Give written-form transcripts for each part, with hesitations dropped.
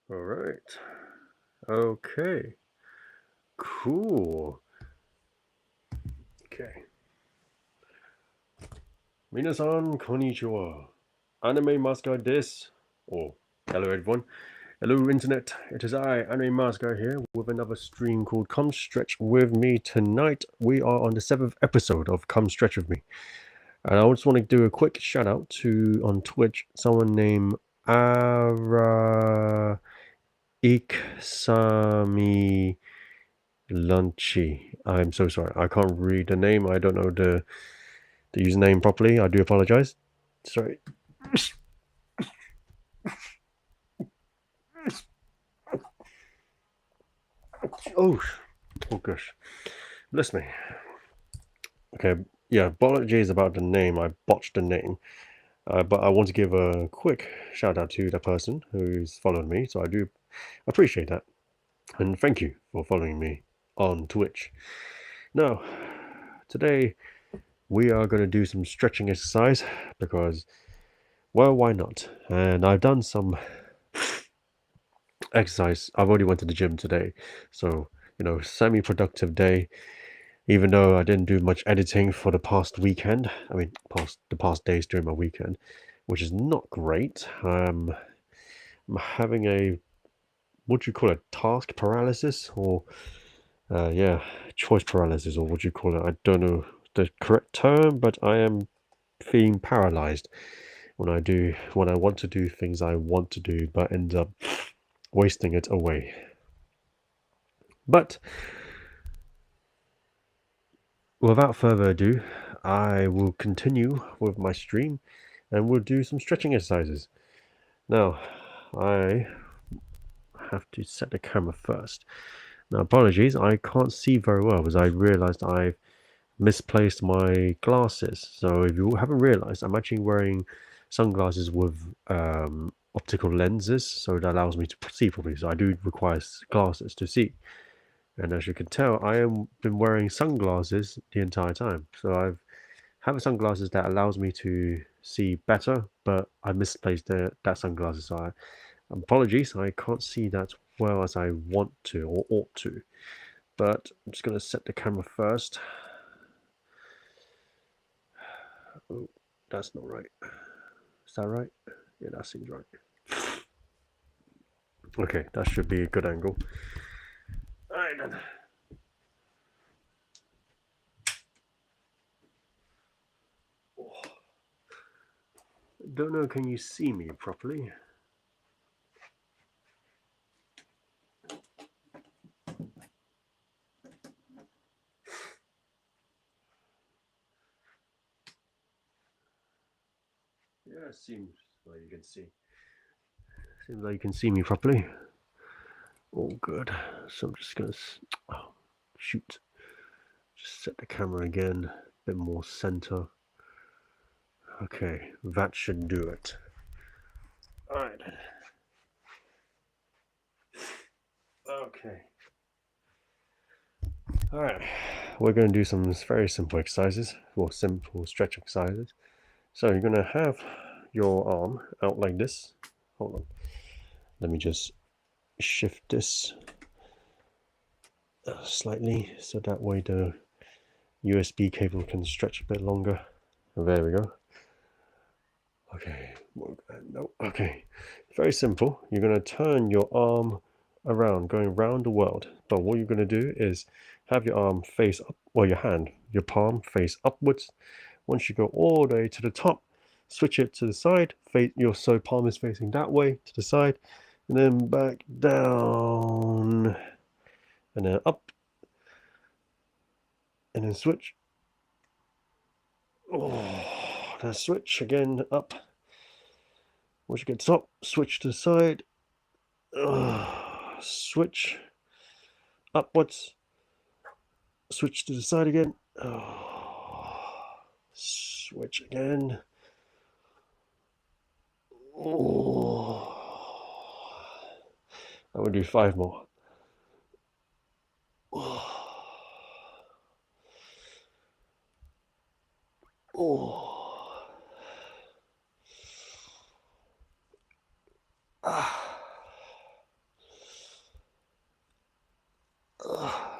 All right. Okay. Cool. Okay. Minasan konnichiwa. Anime Masker desu. Oh, hello everyone. Hello internet. It is I, Anime Masker here with another stream called Come Stretch With Me. Tonight we are on the 7th episode of Come Stretch With Me. And I just want to do a quick shout out to on Twitch someone named Ara Iksami Lunchi. I'm so sorry. I can't read the name. I don't know the username properly. I do apologize. Sorry. Oh, oh gosh. Bless me. Okay, yeah, apologies about the name. I botched the name. But I want to give a quick shout out to the person who's followed me. So I do appreciate that. And thank you for following me on Twitch. Now, today we are going to do some stretching exercise because, well, why not? And I've done some exercise. I've already went to the gym today. So, semi-productive day. Even though I didn't do much editing for the past weekend. I mean, the past days during my weekend, which is not great. I'm having a, what do you call it, task paralysis or choice paralysis, or what do you call it? I don't know the correct term, but I am feeling paralyzed when I want to do things I want to do, but end up wasting it away. But without further ado, I will continue with my stream and we'll do some stretching exercises. Now, I have to set the camera first. Now, apologies, I can't see very well because I realized I've misplaced my glasses. So if you haven't realized, I'm actually wearing sunglasses with optical lenses, so that allows me to see properly. So I do require glasses to see. And as you can tell, I have been wearing sunglasses the entire time. So I've have sunglasses that allows me to see better, but I misplaced that sunglasses. So apologies, I can't see that well as I want to or ought to. But I'm just going to set the camera first. Oh, that's not right. Is that right? Yeah, that seems right. Okay, that should be a good angle. All right then. Oh. Don't know, can you see me properly? Yeah, it seems like you can see. Seems like you can see me properly. All good. So I'm just gonna, oh, shoot. Just set the camera again, a bit more center. Okay, that should do it. All right. Okay. All right. We're going to do some very simple exercises, or simple stretch exercises. So you're going to have your arm out like this. Hold on. Let me just shift this slightly so that way the USB cable can stretch a bit longer. There we go. Okay. No. Okay. Very simple. You're going to turn your arm around, going around the world. But what you're going to do is have your arm face up, well, your palm face upwards. Once you go all the way to the top, switch it to the side. Your palm is facing that way to the side, and then back down, and then up, and then switch. Oh, then switch again up. Once you get to the top, switch to the side. Switch upwards. Switch to the side again. Switch again. I'm gonna do 5 more.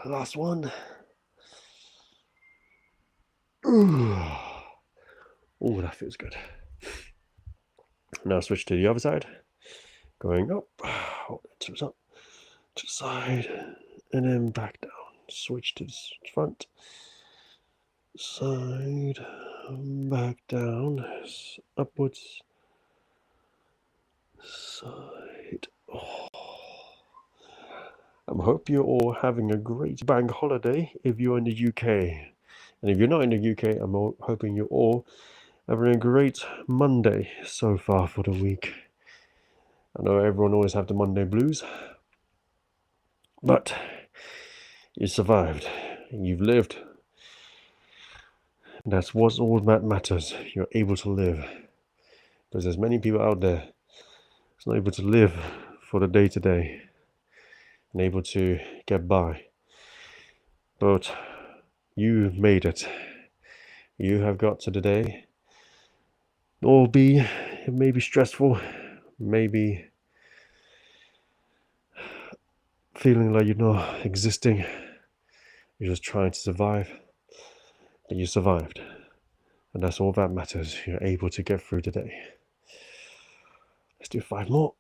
Last one. Oh, that feels good. Now switch to the other side. Going up. Hold it to the side. And then back down. Switch to the front. Side. Back down. Upwards. Side. Oh. I hope you're all having a great bank holiday if you're in the UK. And if you're not in the UK, I'm hoping you're all having a great Monday so far for the week. I know everyone always have the Monday blues, but you survived. You've lived. And that's what's all that matters. You're able to live. Because there's many people out there that's not able to live for the day-to-day and able to get by. But you made it. You have got to the day. It may be stressful, maybe feeling like you're not existing. You're just trying to survive. But you survived. And that's all that matters. You're able to get through the day. Let's do 5 more.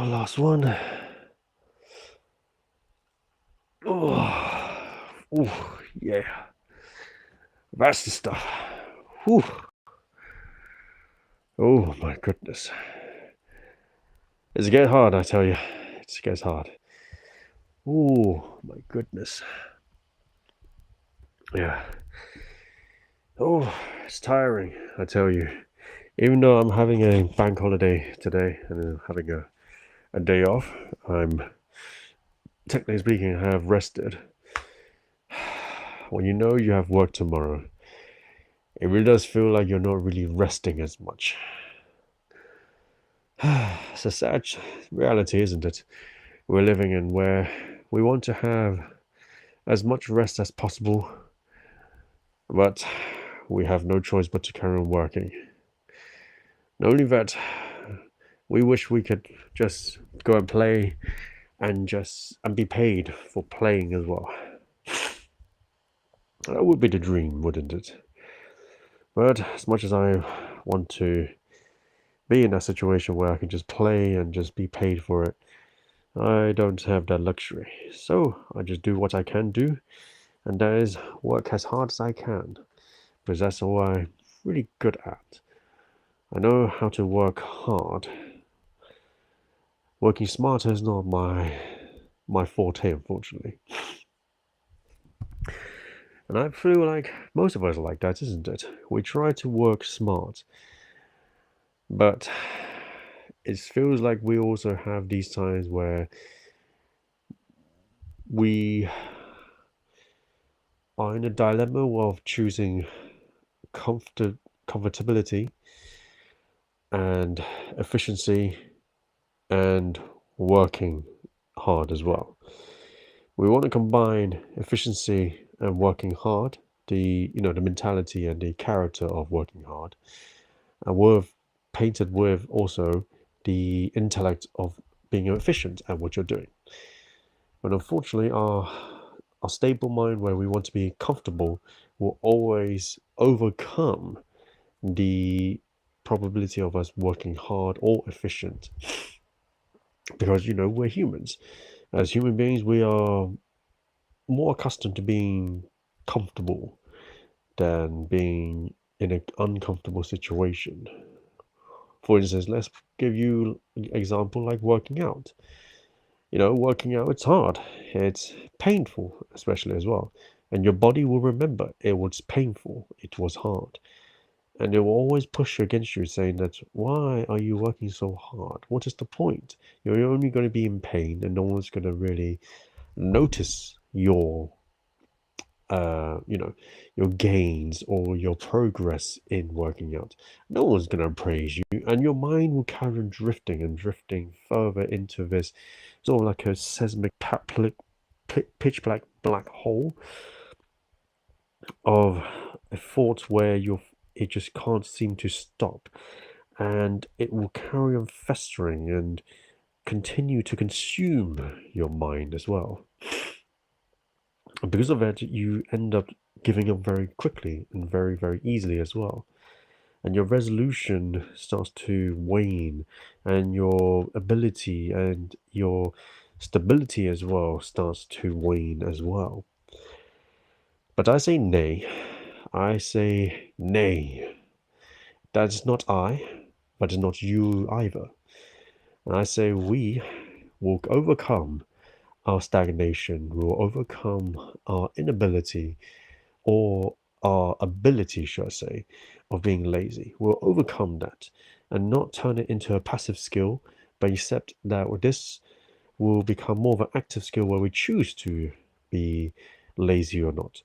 Last one. Yeah. That's the stuff. Whew. Oh my goodness. It's getting hard, I tell you. It gets hard. Oh my goodness. Yeah. Oh, it's tiring, I tell you. Even though I'm having a bank holiday today and having a day off, I'm, technically speaking, I have rested. When you know you have work tomorrow, it really does feel like you're not really resting as much. It's a sad reality, isn't it? We're living in where we want to have as much rest as possible, but we have no choice but to carry on working. Not only that, we wish we could just go and play and be paid for playing as well. That would be the dream, wouldn't it? But as much as I want to be in that situation where I can just play and just be paid for it, I don't have that luxury. So I just do what I can do, and that is work as hard as I can, because that's all I'm really good at. I know how to work hard. Working smarter is not my forte, unfortunately. And I feel like most of us are like that, isn't it? We try to work smart, but it feels like we also have these times where we are in a dilemma of choosing comfortability and efficiency and working hard as well. We want to combine efficiency and working hard, the mentality and the character of working hard, and we're painted with also the intellect of being efficient at what you're doing. But unfortunately, our stable mind, where we want to be comfortable, will always overcome the probability of us working hard or efficient, because we're humans. As human beings, we are more accustomed to being comfortable than being in an uncomfortable situation. For instance, let's give you an example like working out. Working out, it's hard. It's painful, especially as well. And your body will remember it was painful, it was hard. And it will always push against you, saying that, why are you working so hard? What is the point? You're only going to be in pain, and no one's going to really notice your you know, your gains or your progress in working out. No one's going to praise you, and your mind will carry on drifting and drifting further into this sort of like a seismic pitch black hole of a thought where it just can't seem to stop, and it will carry on festering and continue to consume your mind as well. And because of that, you end up giving up very quickly and very, very easily as well. And your resolution starts to wane, and your ability and your stability as well starts to wane as well. But I say nay. I say nay. That is not I, but is not you either. And I say we will overcome our stagnation, we will overcome our inability or our ability, should I say, of being lazy. We'll overcome that and not turn it into a passive skill, but accept that this will become more of an active skill where we choose to be lazy or not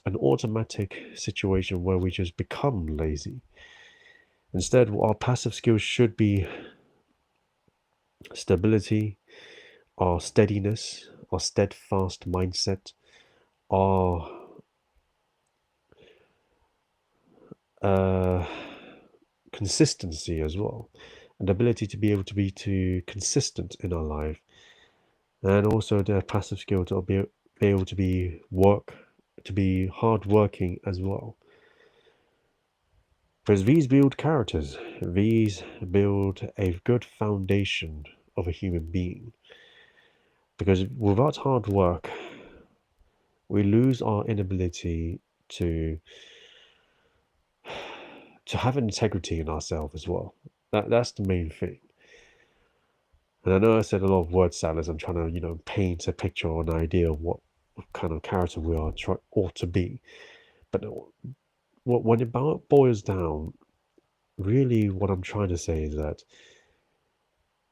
an automatic situation where we just become lazy. Instead, our passive skills should be stability, our steadiness, our steadfast mindset, our consistency as well, and ability to be able to be too consistent in our life, and also the passive skill to be able to be hard working as well. Because these build characters, these build a good foundation of a human being. Because without hard work, we lose our inability to have integrity in ourselves as well. That's the main thing. And I know I said a lot of word salads. I'm trying to, paint a picture or an idea of what kind of character we ought to be. But when it boils down, really what I'm trying to say is that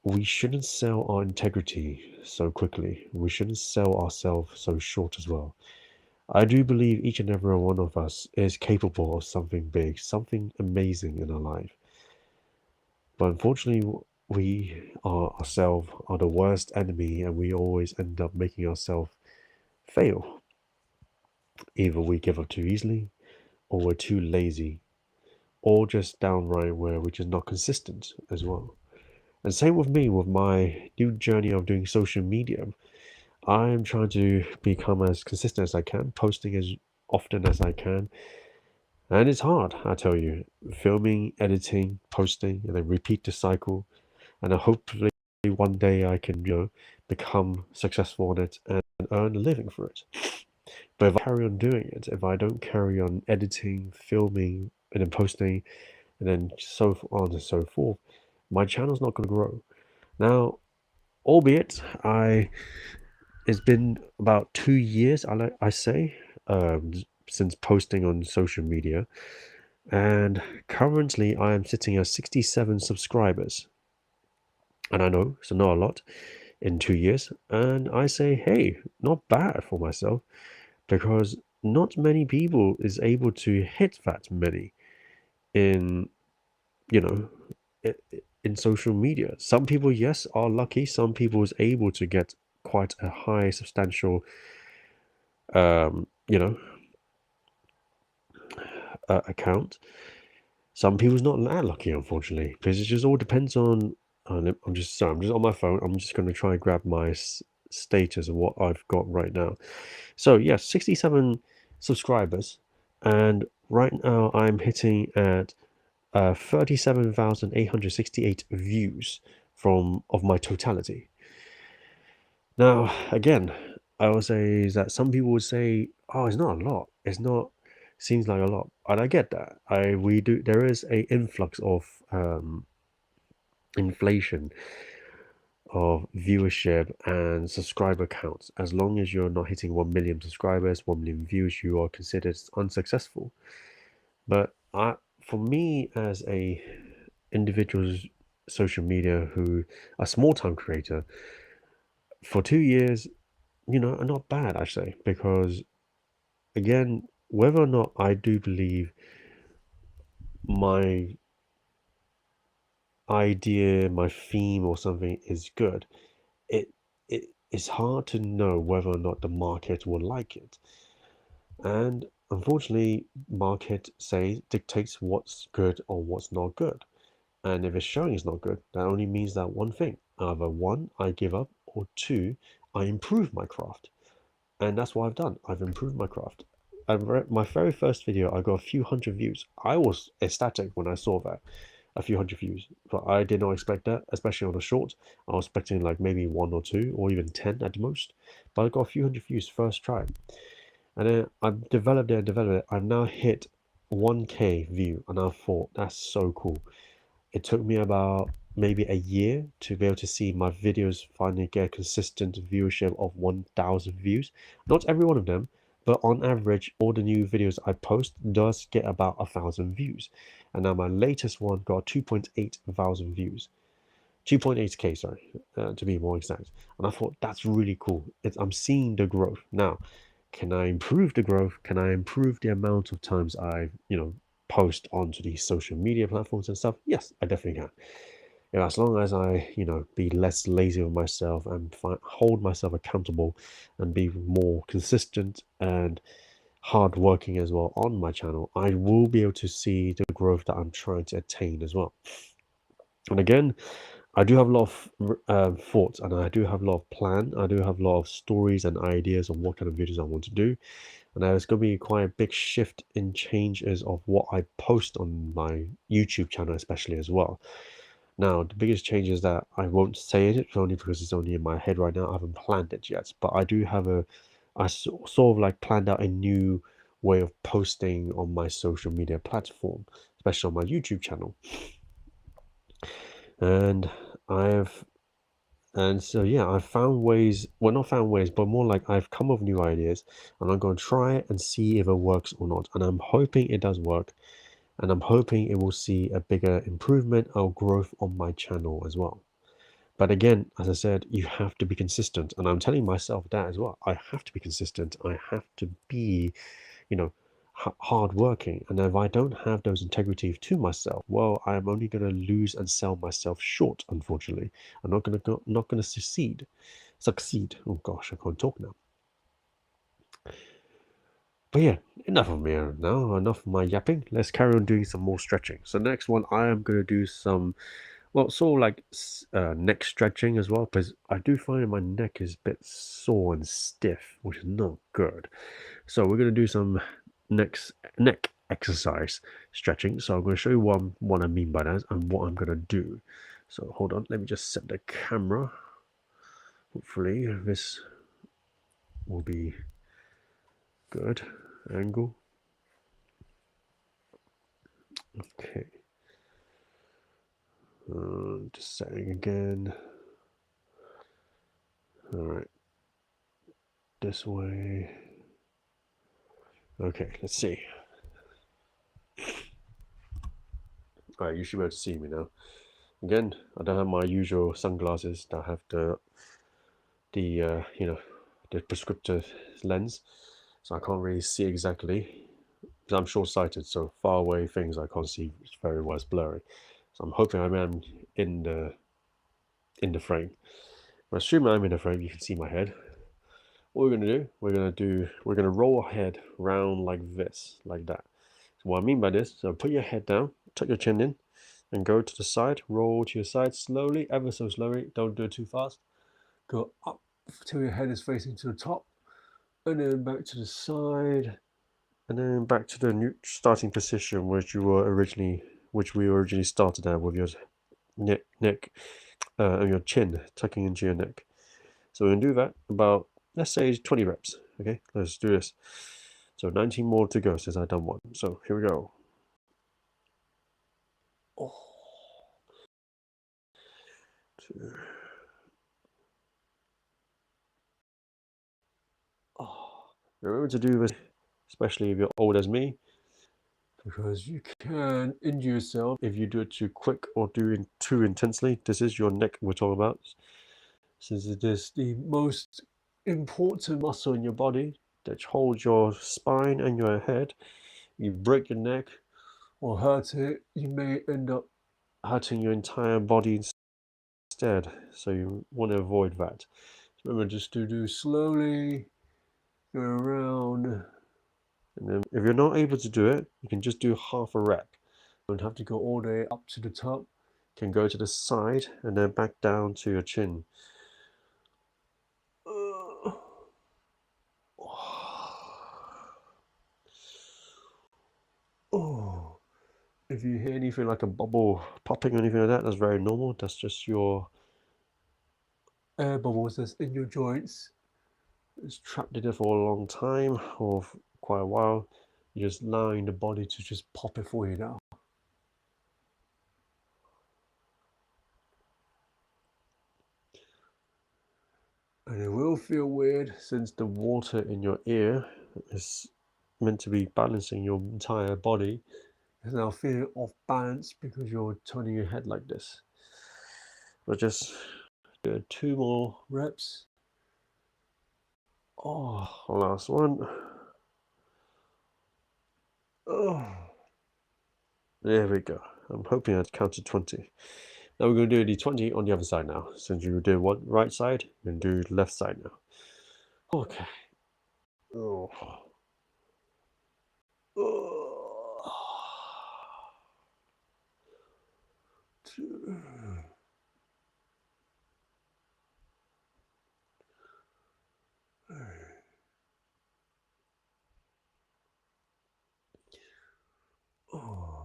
we shouldn't sell our integrity so quickly. We shouldn't sell ourselves so short as well. I do believe each and every one of us is capable of something big, something amazing in our life. But unfortunately, we ourselves are the worst enemy, and we always end up making ourselves fail. Either we give up too easily, or we're too lazy, or just downright where we're just not consistent as well. And same with me with my new journey of doing social media. I'm trying to become as consistent as I can, posting as often as I can. And it's hard, I tell you. Filming, editing, posting, and then repeat the cycle. And then hopefully one day I can, become successful on it and earn a living for it. But if I carry on doing it, if I don't carry on editing, filming, and then posting, and then so on and so forth, my channel's not going to grow. Now, albeit it's been about 2 years, I say, since posting on social media, and currently I am sitting at 67 subscribers. And I know it's not a lot in 2 years, and I say, hey, not bad for myself, because not many people is able to hit that many in, you know, in social media. Some people, yes, are lucky. Some people is able to get quite a high, substantial, um, you know, account. Some people's not that lucky, unfortunately, because it just all depends on. I'm just sorry. I'm just on my phone. I'm just going to try and grab my status of what I've got right now. So yes, 67 subscribers, and right now I'm hitting at 37,868 views of my totality. Now, again, I will say is that some people would say, "Oh, it's not a lot. It's not. Seems like a lot," and I get that. We do. There is a influx of inflation of viewership and subscriber counts. As long as you're not hitting 1 million subscribers, 1 million views, you are considered unsuccessful. But for me, as a individual social media a small time creator, for 2 years, not bad, I say, because again, whether or not I do believe my idea, my theme or something is good, it it's hard to know whether or not the market will like it. And unfortunately, market say dictates what's good or what's not good. And if it's showing it's not good, that only means that one thing. Either one, I give up, or two, I improve my craft. And that's what I've done. I've improved my craft. My very first video, I got a few hundred views. I was ecstatic when I saw that, a few hundred views. But I did not expect that, especially on a short. I was expecting like maybe one or two, or even 10 at the most. But I got a few hundred views first try. And then I've developed it and developed it. I've now hit 1K view, and I thought that's so cool. It took me about maybe a year to be able to see my videos finally get a consistent viewership of 1,000 views. Not every one of them, but on average, all the new videos I post does get about 1,000 views. And now my latest one got 2.8 thousand views. 2.8K, sorry, to be more exact. And I thought that's really cool. I'm seeing the growth. Now, can I improve the growth? Can I improve the amount of times I, post onto these social media platforms and stuff? Yes, I definitely can. As long as I, be less lazy with myself and hold myself accountable and be more consistent and hardworking as well on my channel, I will be able to see the growth that I'm trying to attain as well. And again, I do have a lot of thoughts, and I do have a lot of plan. I do have a lot of stories and ideas on what kind of videos I want to do. And there's going to be quite a big shift in changes of what I post on my YouTube channel, especially as well. Now, the biggest change is that I won't say it only because it's only in my head right now. I haven't planned it yet, but I do have sort of like planned out a new way of posting on my social media platform, especially on my YouTube channel. And I've And so, yeah, I've found ways, well, not found ways, but more like I've come up with new ideas and I'm going to try it and see if it works or not. And I'm hoping it does work. And I'm hoping it will see a bigger improvement or growth on my channel as well. But again, as I said, you have to be consistent. And I'm telling myself that as well. I have to be consistent. I have to be, you know, hard working. And if I don't have those integrity to myself, well, I'm only going to lose and sell myself short, unfortunately. I'm not going to succeed. Oh gosh, I can't talk now. But yeah, enough of me now. Enough of my yapping. Let's carry on doing some more stretching. So next one, I am going to do some, well, sort of like neck stretching as well, because I do find my neck is a bit sore and stiff, which is not good. So we're going to do some neck exercise stretching. So I'm going to show you what I mean by that and what I'm going to do. So hold on, let me just set the camera. Hopefully this will be good angle. Okay. Just setting again. All right. This way. Okay, let's see. All right, you should be able to see me now. Again, I don't have my usual sunglasses that have the prescriptive lens, so I can't really see exactly. Because I'm short-sighted, so far away things I can't see very well. It's blurry. So I'm hoping I am in the frame. But assuming I'm in the frame, you can see my head. What we're gonna do, we're gonna roll our head round like this, like that. So what I mean by this, so put your head down, tuck your chin in, and go to the side, roll to your side slowly, ever so slowly, don't do it too fast. Go up till your head is facing to the top, and then back to the side, and then back to the new starting position which we originally started at, with your neck and your chin tucking into your neck. So we're gonna do that about, let's say, 20 reps. Okay, let's do this. So 19 more to go since I've done one. So here we go. Oh. 2. Oh. Remember to do this, especially if you're old as me, because you can injure yourself if you do it too quick or do it too intensely. This is your neck we're talking about, since it is the most important muscle in your body. that holds your spine and your head. You break your neck or hurt it, you may end up hurting your entire body instead. So you want to avoid that. Remember just to do slowly, go around, and then if you're not able to do it, you can just do half a rep. You don't have to go all the way up to the top. You can go to the side and then back down to your chin. Oh, if you hear anything like a bubble popping or anything like that, that's very normal. That's just your air bubbles that's in your joints. It's trapped in there for a long time or quite a while. You're just allowing the body to just pop it for you now. And it will feel weird since the water in your ear is meant to be balancing your entire body. It's now feeling off balance because you're turning your head like this. But just do 2 more reps. Oh, last one. Oh, there we go. I'm hoping I'd counted 20. Now we're going to do the 20 on the other side now. Since you did one right side, we're going to do the left side now. Okay. Oh. Oh. 2. Oh.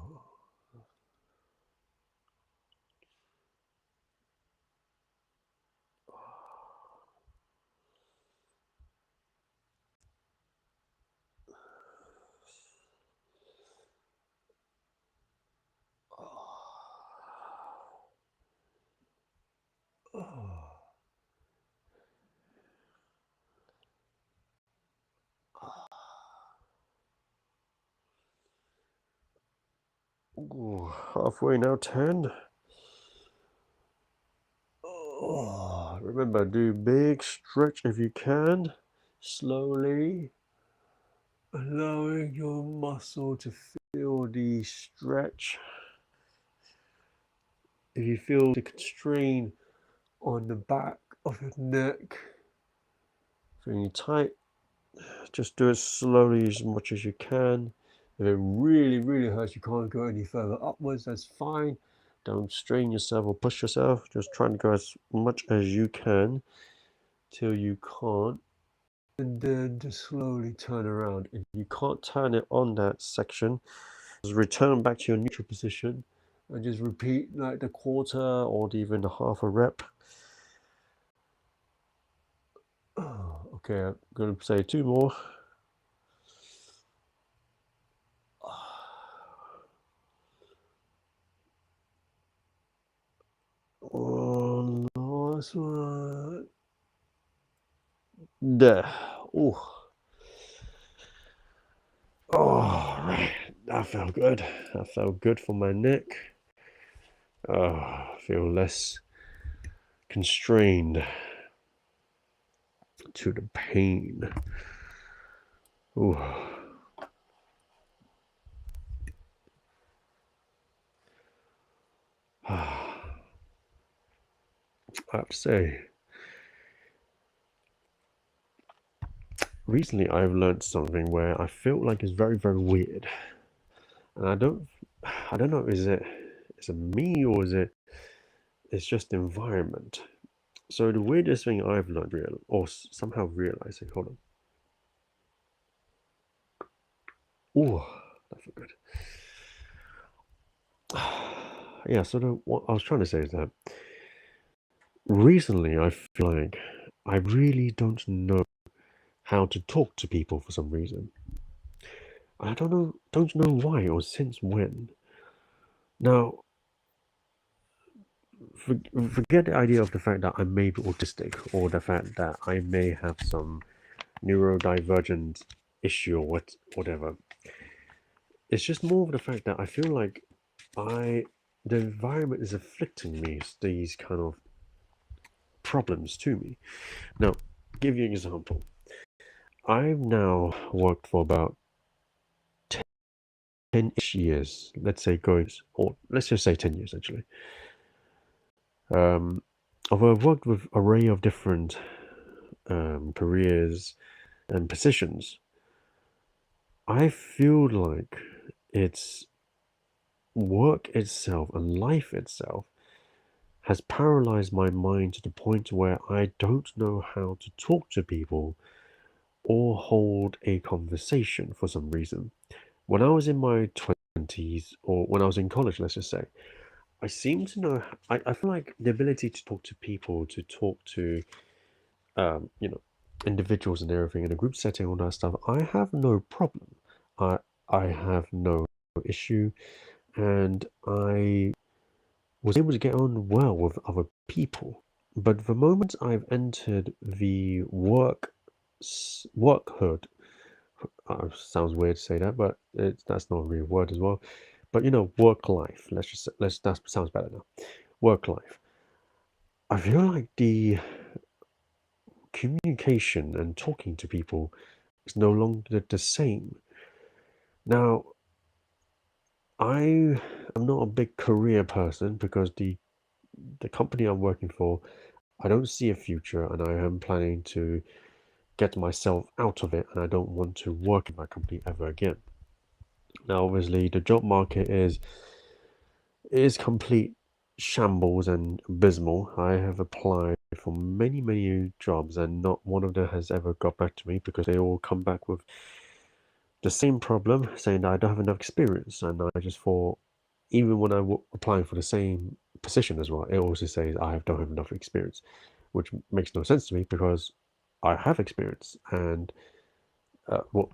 Ooh, halfway now, 10. Oh, remember, do big stretch if you can. Slowly. Allowing your muscle to feel the stretch. If you feel the constraint on the back of your neck, feeling tight, just do it slowly as much as you can. If it really, really hurts, you can't go any further upwards, that's fine. Don't strain yourself or push yourself. Just try to go as much as you can till you can't. And then just slowly turn around. If you can't turn it on that section, just return back to your neutral position and just repeat like the quarter or even the half a rep. Okay, I'm going to say 2 more. One last one. There. Oh. Oh, right. That felt good. That felt good for my neck. Oh, I feel less constrained to the pain. Ooh. I have to say, recently I've learned something where I feel like it's very, very weird. And I don't know, is it me or it's just the environment. So the weirdest thing I've learned somehow realizing, hold on. Ooh, that felt good. Yeah, so what I was trying to say is that recently I feel like I really don't know how to talk to people for some reason. I don't know why or since when. Now, forget the idea of the fact that I may be autistic or the fact that I may have some neurodivergent issue or whatever. It's just more of the fact that I feel like the environment is afflicting me these kind of problems to me. Now, give you an example. I've now worked for about 10-ish years, let's say going, or let's just say 10 years actually. Um, although I've worked with array of different careers and positions, I feel like it's work itself and life itself has paralyzed my mind to the point where I don't know how to talk to people or hold a conversation for some reason. When I was in my 20s, or when I was in college, let's just say, I seem to know, I feel like the ability to talk to people, to talk to, you know, individuals and everything in a group setting, all that stuff, I have no problem. I, I have no issue, and I was able to get on well with other people. But the moment I've entered the workhood, sounds weird to say that, but that's not a real word as well. But work life. Let's that sounds better now. Work life. I feel like the communication and talking to people is no longer the same. Now, I am not a big career person because the company I'm working for, I don't see a future, and I am planning to get myself out of it, and I don't want to work in my company ever again. Now, obviously, the job market is complete shambles and abysmal. I have applied for many, many jobs, and not one of them has ever got back to me because they all come back with the same problem, saying that I don't have enough experience. And I just thought, even when applying for the same position as well, it also says I don't have enough experience, which makes no sense to me because I have experience. And what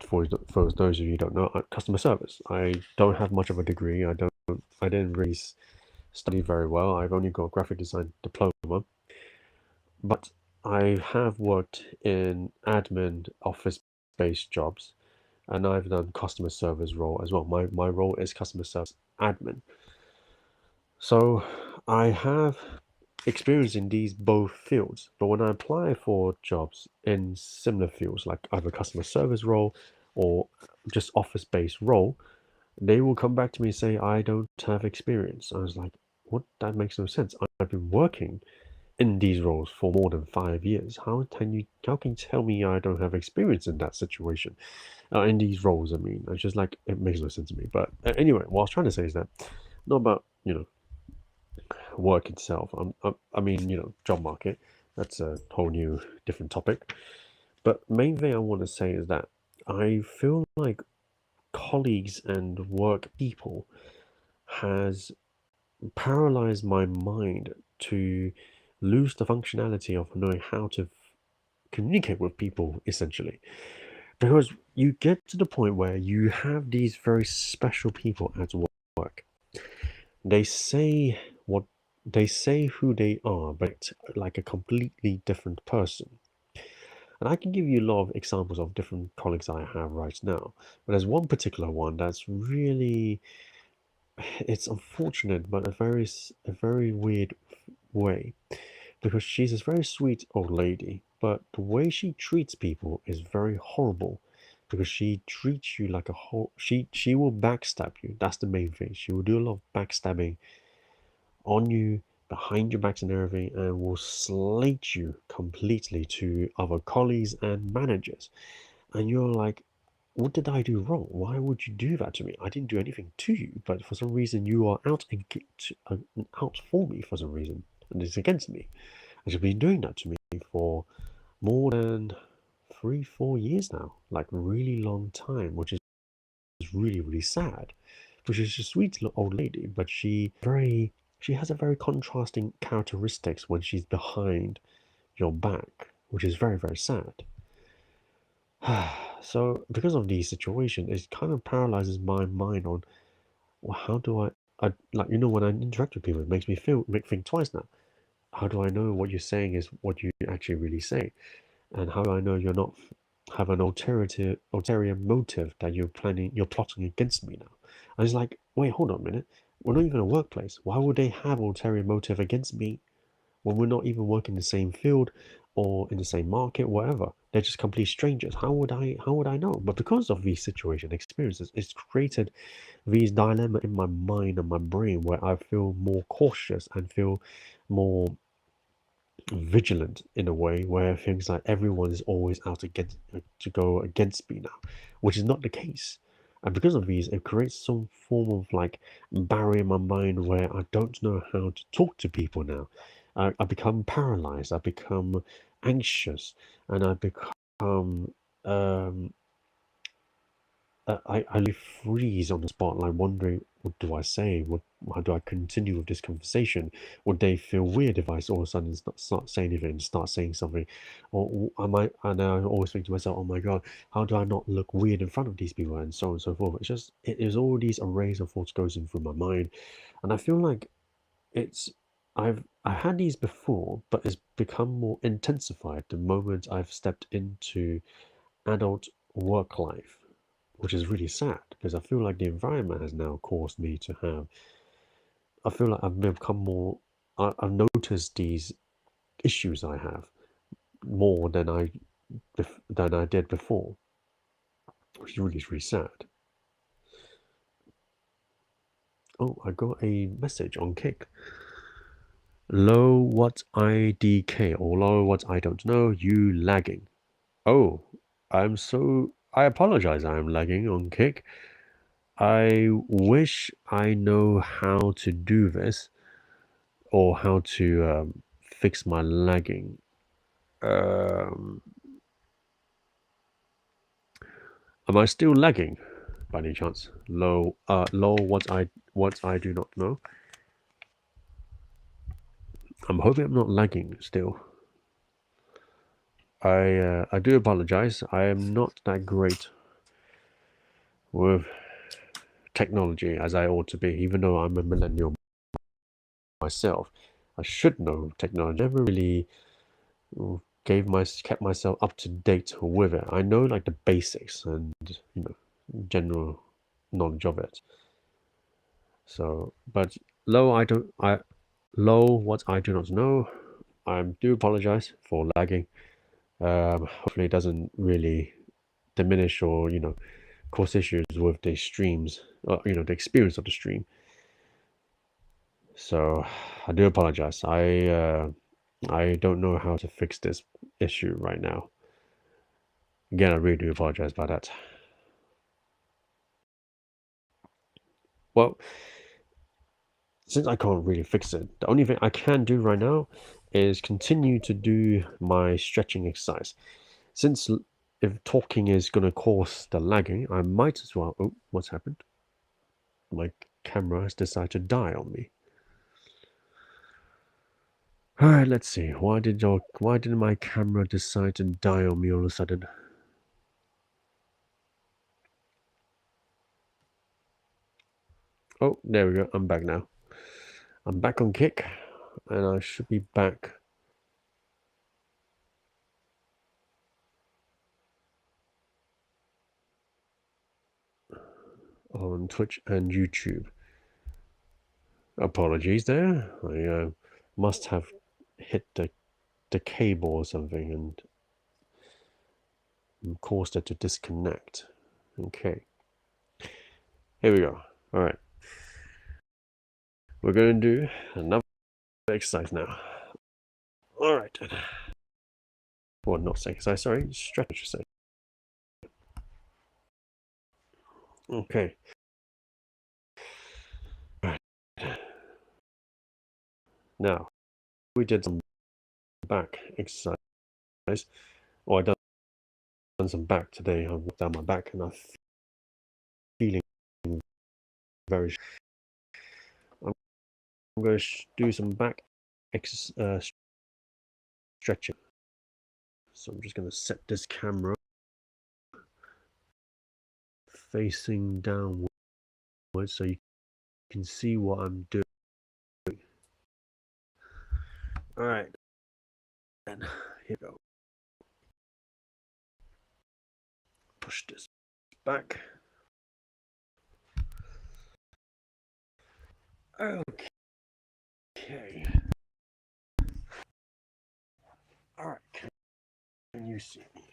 for those of you who don't know, customer service. I don't have much of a degree. I didn't really study very well. I've only got a graphic design diploma, but I have worked in admin office-based jobs, and I've done customer service role as well. My role is customer service admin. So I have experience in these both fields, but when I apply for jobs in similar fields, like either customer service role or just office-based role, they will come back to me and say, I don't have experience. I was like, what? That makes no sense. I've been working in these roles for more than 5 years. How can you tell me I don't have experience in that situation? In these roles, I mean, it's just like, it makes no sense to me. But anyway, what I was trying to say is that not about, work itself. I mean, job market. That's a whole new different topic. But main thing I want to say is that I feel like colleagues and work people has paralyzed my mind to lose the functionality of knowing how to communicate with people essentially, because you get to the point where you have these very special people at work. They say what they say, who they are, but like a completely different person. And I can give you a lot of examples of different colleagues I have right now, but there's one particular one that's really, it's unfortunate, but a very weird way, because she's this very sweet old lady, but the way she treats people is very horrible, because she treats you like a whole, she will backstab you. That's the main thing. She will do a lot of backstabbing on you, behind your backs and everything, and will slate you completely to other colleagues and managers. And you're like, what did I do wrong? Why would you do that to me? I didn't do anything to you, but for some reason you are out for me for some reason, and it's against me. And she's been doing that to me for more than 3, 4 years now, like really long time, which is really, really sad. Because she's a sweet old lady, but she has a very contrasting characteristics when she's behind your back, which is very, very sad. So because of these situations, it kind of paralyzes my mind on, well, how do I like, when I interact with people, it makes me think twice now. How do I know what you're saying is what you actually really say? And how do I know you're not have an ulterior motive that you're plotting against me now? I was like, wait, hold on a minute. We're not even a workplace. Why would they have ulterior motive against me when we're not even working in the same field or in the same market, whatever? they're just complete strangers. How would I know? But because of these situation experiences, it's created these dilemma in my mind and my brain where I feel more cautious and feel more vigilant in a way where things like everyone is always out to go against me now, which is not the case. And because of these, it creates some form of like barrier in my mind where I don't know how to talk to people now. I become paralyzed, I become anxious, and I become um, I freeze on the spot, like wondering, what do I say? How do I continue with this conversation? Would they feel weird if I all of a sudden start saying anything and start saying something? Or am I, and I always think to myself, oh my God, how do I not look weird in front of these people? And so on and so forth. It's just, it is all these arrays of thoughts goes in through my mind. And I feel like it's, I had these before, but it's become more intensified the moment I've stepped into adult work life, which is really sad because I feel like the environment has now caused me to have. I feel like I've become more. I've noticed these issues I have more than I did before, which is really sad. Oh, I got a message on Kick. Low what IDK or low what I don't know. You lagging. Oh, I apologize. I am lagging on Kick. I wish I know how to do this or how to fix my lagging. Um, am I still lagging by any chance? Low. What I do not know. I'm hoping I'm not lagging still. I do apologize. I am not that great with technology as I ought to be, even though I'm a millennial myself. I should know technology. I never really kept myself up to date with it. I know like the basics and you know general knowledge of it. So, but low what I do not know. I do apologize for lagging. Hopefully, it doesn't really diminish or cause issues with the streams, or, the experience of the stream. So, I do apologize. I don't know how to fix this issue right now. Again, I really do apologize about that. Well, since I can't really fix it, the only thing I can do right now is continue to do my stretching exercise. Since if talking is going to cause the lagging, I might as well. Oh, what's happened? My camera has decided to die on me. All right, let's see. Why did my camera decide to die on me all of a sudden? Oh, there we go. I'm back now. I'm back on Kick, and I should be back on Twitch and YouTube. Apologies there. I must have hit the cable or something and caused it to disconnect. Okay. Here we go. All right. We're going to do another exercise now. All right. Well, not exercise, sorry. Stretch exercise. Okay. All right. Now, we did some back exercise. Or I done some back today. I walked down my back and I'm feeling very. I'm going to do some back stretching. So I'm just going to set this camera facing downwards so you can see what I'm doing. All right, and here we go. Push this back. Okay. All right. Can you see me?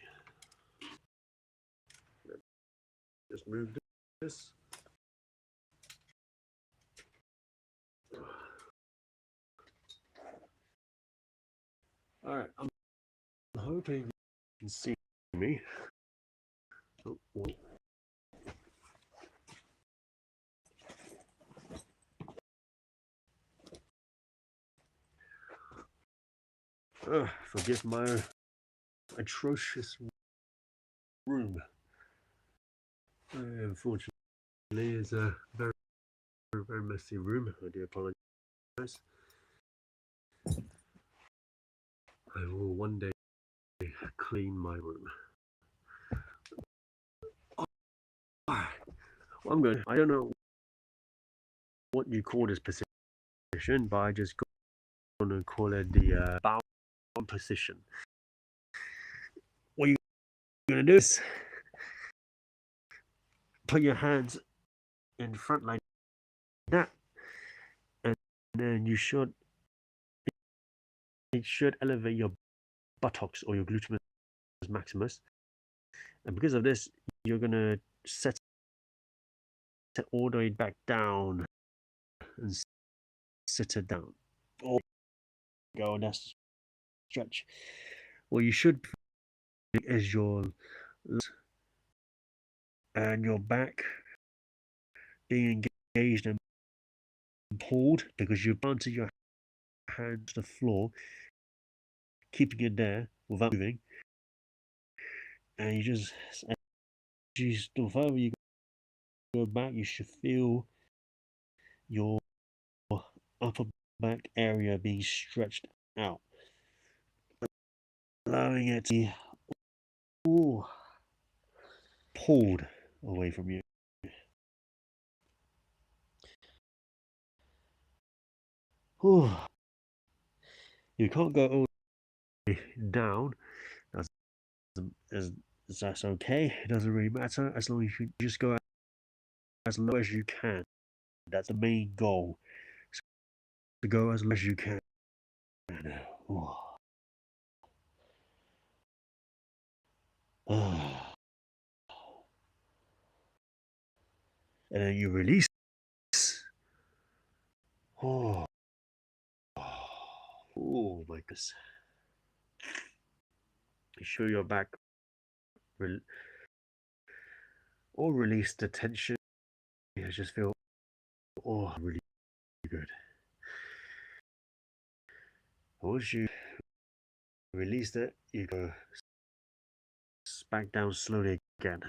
just move this. Alright, I'm hoping you can see me. Oh, forgive my atrocious room. Unfortunately, it's a very, very messy room. I do apologize. I will one day clean my room. Well, I don't know what you call this position, but I just going to call it the bound position. What you're going to do is put your hands in front like that, and then it should elevate your buttocks or your gluteus maximus, and because of this, you're going to set it all the way back down and sit it down. Oh, go, that's the stretch. What you should is your and your back being engaged and pulled, because you bounce your hand to the floor, keeping it there without moving, and the further you go back, you should feel your upper back area being stretched out, allowing it to be pulled away from you. You can't go all the way down. That's okay. It doesn't really matter as long as you just go as low as you can. That's the main goal. To go as low as you can. And then you release. Oh my goodness. Show your back or release the tension. You just feel really good. Once you release it, you go back down slowly again.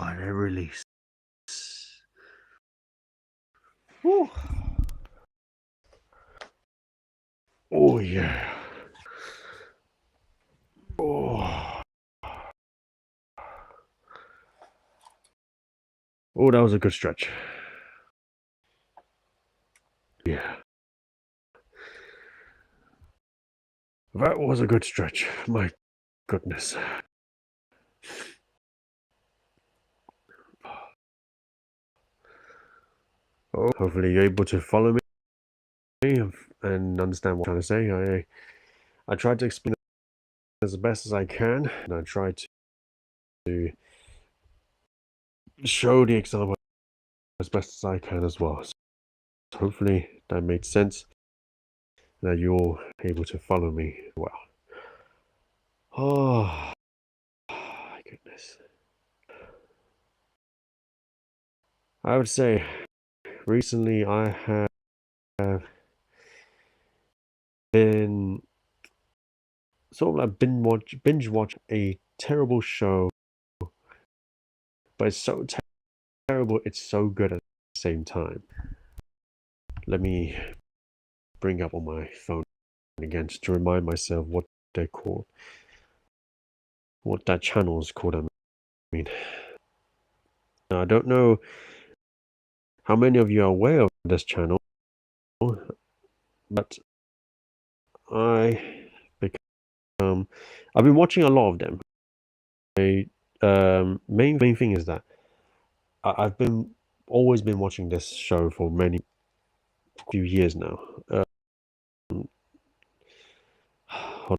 And then release. Whew. Oh yeah. That was a good stretch. Yeah. That was a good stretch. My goodness. Hopefully you're able to follow me and understand what I'm trying to say. I tried to explain it as best as I can, and I tried to show the example as best as I can as well. So hopefully that made sense, that you're able to follow me well. Oh my goodness. I would say recently I have been sort of like binge watch a terrible show, but it's so terrible, it's so good at the same time. Let me bring up on my phone again just to remind myself what they're called, what that channel is called. I mean, now, I don't know how many of you are aware of this channel, but I've been watching a lot of them. Main thing is that I've always been watching this show for few years now. Hold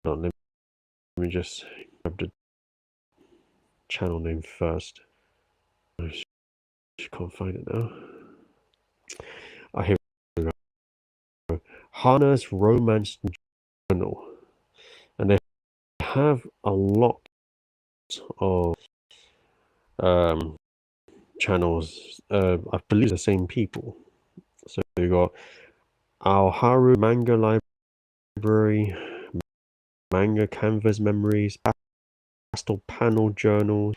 on, let me just grab the channel name first. I just can't find it now. Here we go. Hana's Romance Journal, and they have a lot of channels. I believe the same people. So you got Aoharu Manga Library, Manga Canvas Memories, Pastel Panel Journals.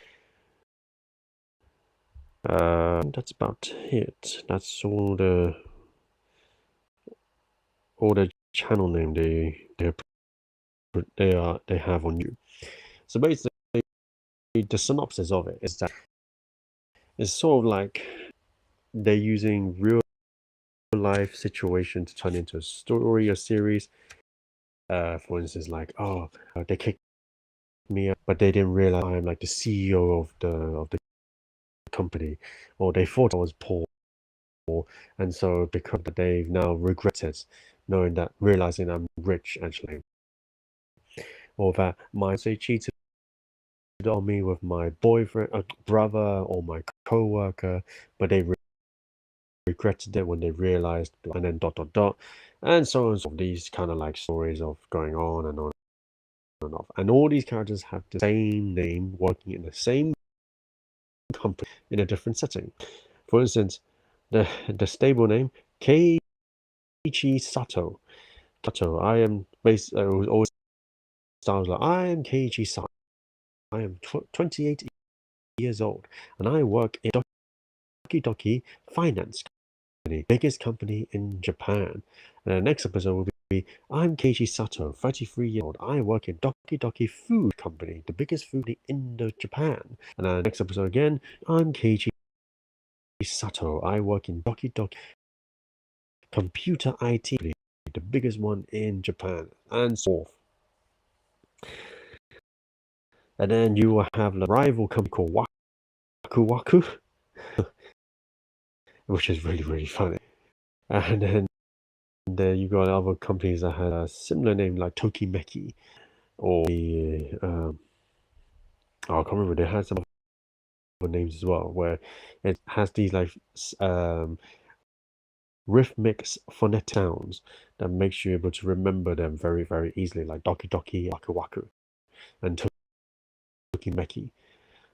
That's about it. That's all the channel name they have on you. So basically, the synopsis of it is that it's sort of like they're using real life situation to turn into a story or series. For instance, like, oh, they kicked me out, but they didn't realize I'm like the CEO of the company, or they thought I was poor, and so because they've now regretted realizing I'm rich actually, or that they cheated on me with my boyfriend, brother, or my co-worker, but they regretted it when they realized, and then ... and so on. So these kind of like stories of going on and on and off, and all these characters have the same name, working in the same company in a different setting. For instance, the stable name Keiichi Sato. I am based. Always sounds like I am Keiichi Sato. I am 28 years old, and I work in Doki Doki Finance Company, biggest company in Japan. And the next episode will be I'm Keiichi Sato, 33 years old. I work in Doki Doki Food Company, the biggest food in Japan. And the next episode again, I'm Keiichi Sato. I work in Doki Doki Computer IT, the biggest one in Japan, and so forth. And then you will have the rival company called Waku Waku, which is really, really funny. And then you got other companies that had a similar name like Tokimeki, or I can't remember, they had some other names as well, where it has these like rhythmic phonetic sounds that makes you able to remember them very, very easily, like Doki Doki, Waku Waku, and Tokimeki.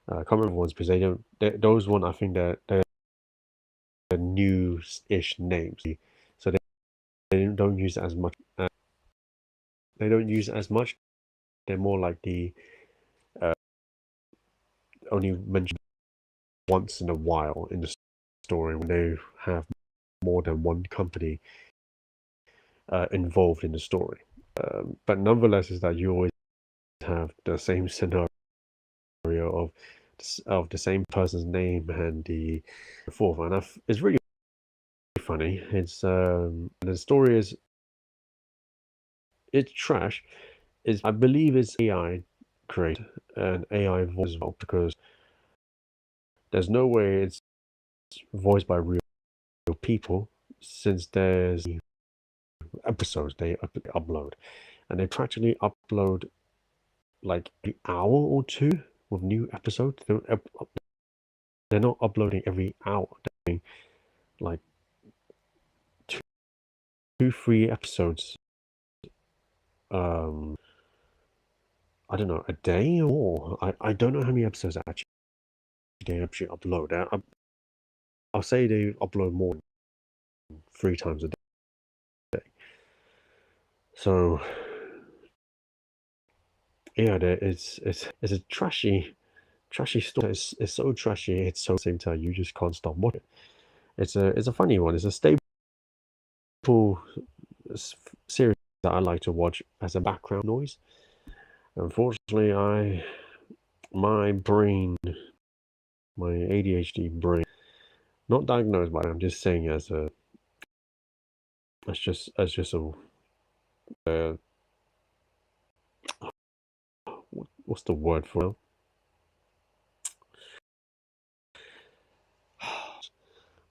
I can't remember ones because those one I think they're new-ish names, so they don't use it as much. They don't use it as much. They're more like the only mentioned once in a while in the story when they have more than one company involved in the story. But nonetheless, is that you always have the same scenario of the same person's name and the fourth, and it's really funny. It's the story is it's trash. I believe it's AI created and AI voice as well, because there's no way it's voiced by real people, since there's episodes they upload, and they practically upload like an hour or two with new episodes. They're not uploading every hour. They're doing like two, 3 episodes. I don't know, a day or more. I don't know how many episodes they actually upload. I'll say they upload more than 3 times a day. So yeah, it's a trashy story. It's so trashy. It's so, at the same time you just can't stop watching. It's a funny one. It's a staple series that I like to watch as a background noise. Unfortunately, my ADHD brain Not diagnosed by. I'm just saying as a. As just a. Uh, what's the word for it?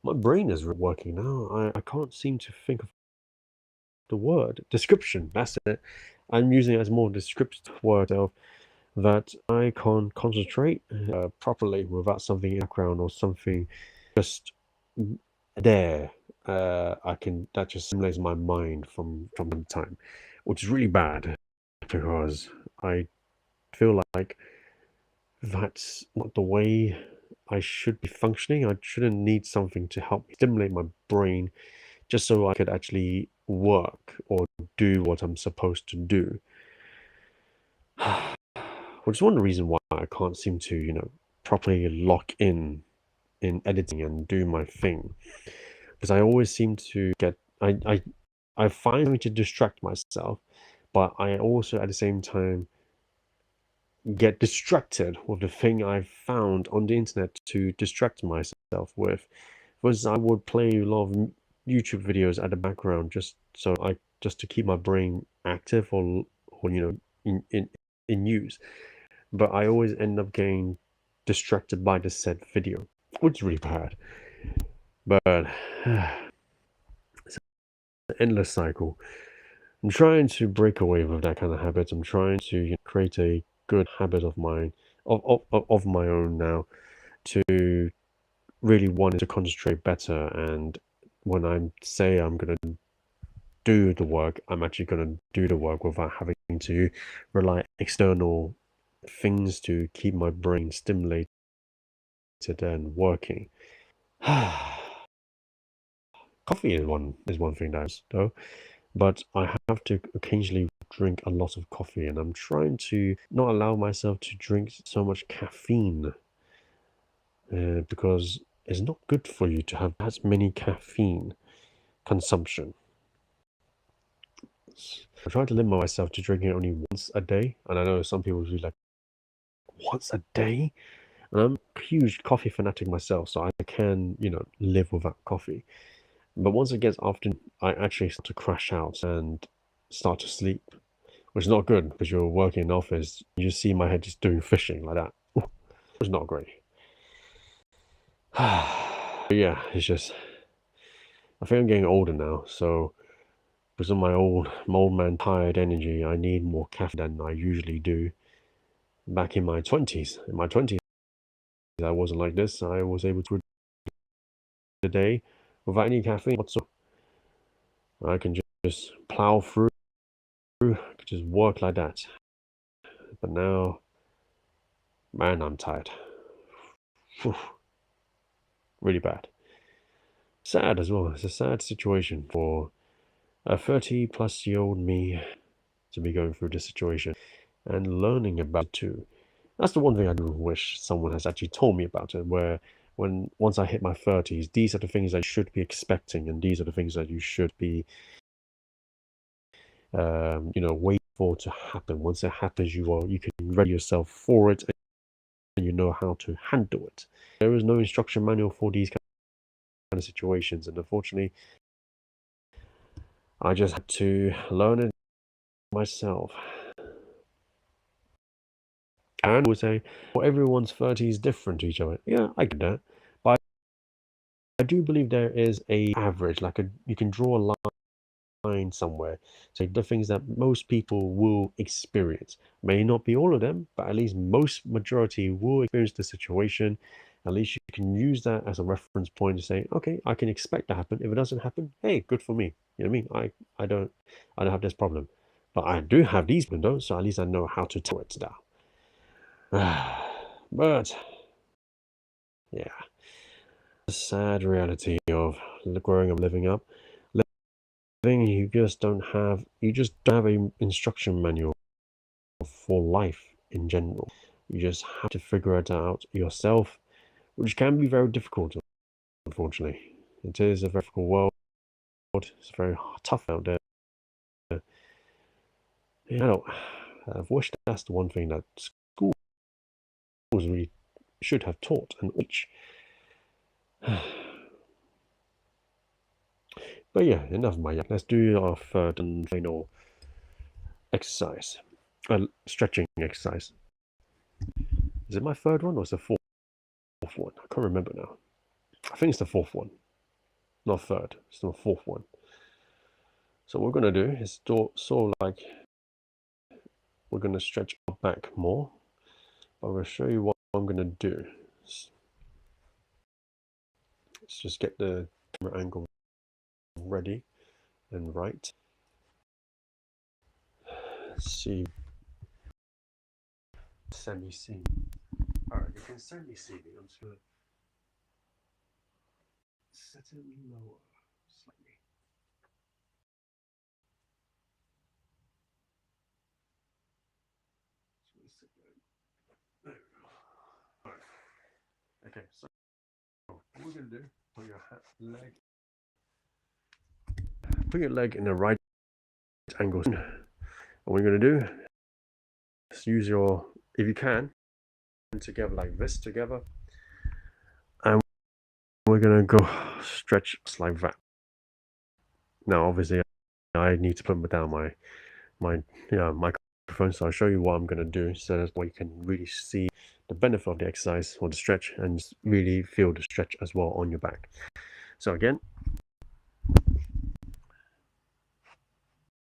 My brain is working now. I can't seem to think of the word. Description, that's it. I'm using it as more descriptive word of that I can't concentrate properly without something in the background or something just there. I can that just stimulates my mind from time to time, which is really bad because I feel like that's not the way I should be functioning. I shouldn't need something to help me stimulate my brain just so I could actually work or do what I'm supposed to do. Which is one of the reasons why I can't seem to, properly lock in editing and do my thing. Because I always seem to get I find something to distract myself, but I also at the same time get distracted with the thing I've found on the internet to distract myself with. Was I would play a lot of YouTube videos at the background just to keep my brain active or in use. But I always end up getting distracted by the said video, which is really bad. But it's an endless cycle. I'm trying to break away with that kind of habit. I'm trying to create a good habit of mine, of my own now, to really want to concentrate better. And when I say I'm gonna do the work, I'm actually gonna do the work without having to rely external things to keep my brain stimulated and working. Coffee is one thing that though, but I have to occasionally drink a lot of coffee, and I'm trying to not allow myself to drink so much caffeine because it's not good for you to have as many caffeine consumption. I try to limit myself to drinking only once a day, and I know some people will be like, once a day? And I'm a huge coffee fanatic myself, so I can, live without coffee. But once it gets often, I actually start to crash out and start to sleep, which is not good because you're working in the office. You just see my head just doing fishing like that. It's not great. But yeah, it's just, I think I'm getting older now, so because of my old man tired energy, I need more caffeine than I usually do. Back in my 20s, I wasn't like this. I was able to the day without any caffeine whatsoever. I can just plow through, just work like that. But now, man, I'm tired. Whew, really bad. Sad as well. It's a sad situation for a 30-plus-year-old me to be going through this situation and learning about it too. That's the one thing I do wish someone has actually told me about it, where once I hit my 30s, these are the things I should be expecting, and these are the things that you should be, wait for to happen. Once it happens, you can ready yourself for it, and you know how to handle it. There is no instruction manual for these kind of situations, and unfortunately, I just had to learn it myself. And would say, well, everyone's 30 is different to each other. Yeah, I get that. But I do believe there is a average, you can draw a line somewhere. So the things that most people will experience. May not be all of them, but at least most majority will experience the situation. At least you can use that as a reference point to say, okay, I can expect that to happen. If it doesn't happen, hey, good for me. You know what I mean? I don't have this problem. But I do have these windows, so at least I know how to tell it down. But yeah, the sad reality of growing up, living up, living, you just don't have an instruction manual for life in general. You just have to figure it out yourself, which can be very difficult, unfortunately. It is a very difficult world. It's very tough out there. I've wished that's the one thing that schools really should have taught, and which But yeah, enough of my yak. Let's do our third and final exercise, stretching exercise. Is it my third one or is it the fourth one? I can't remember now. I think it's the fourth one, not third. It's the fourth one. So what we're gonna do is sort of like we're gonna stretch our back more. But I'm gonna show you what I'm gonna do. Let's just get the camera angle ready and right. Let's see. Semi-see me. Alright, you can semi-see me. I'm just gonna set it lower slightly. There we go. Alright. Okay, so what we're gonna do, put your leg in the right angle. And what we're gonna do is use your, if you can, together like this together. And we're gonna go stretch like that. Now obviously I need to put down my microphone, so I'll show you what I'm gonna do so that you can really see the benefit of the exercise or the stretch and really feel the stretch as well on your back. So again,